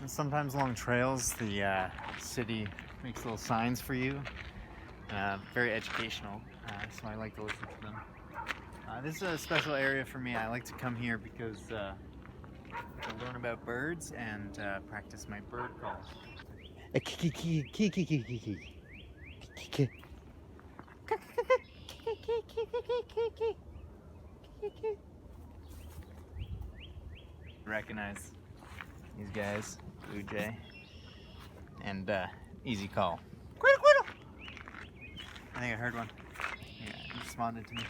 And sometimes along trails, the city makes little signs for you. Very educational, so I like to listen to them. This is a special area for me. I like to come here because to learn about birds and practice my bird call. Recognize these guys, blue jay, and easy call. I think I heard one. Yeah, he responded to me.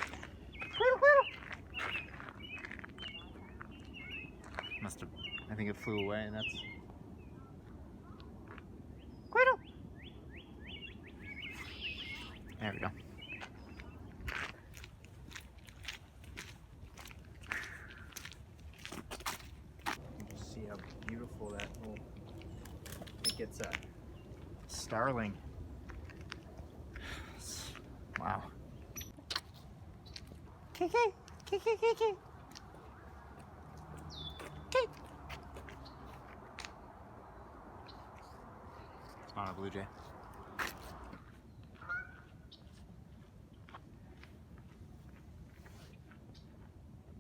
Must have. I think it flew away, and that's. There we go. You just see how beautiful that little. I think it's a starling. Wow. Kiki, kiki, kiki. It's not a blue jay.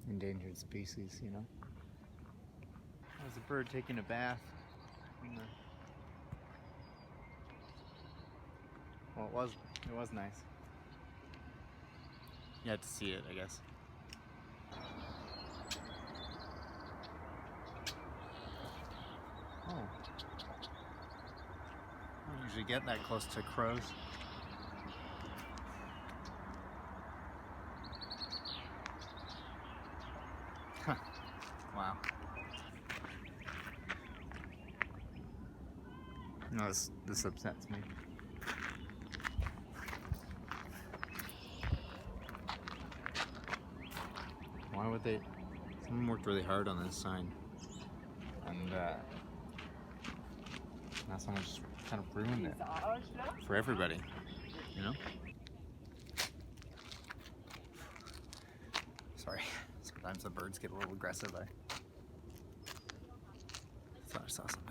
Endangered species, you know. There's a bird taking a bath. Well, it was nice. You had to see it, I guess. Oh. I don't usually get that close to crows. Huh. Wow. No, this upsets me. Why would they? Someone worked really hard on this sign, and now someone just kind of ruined it for everybody, you know? Sorry, sometimes the birds get a little aggressive. I thought I saw something.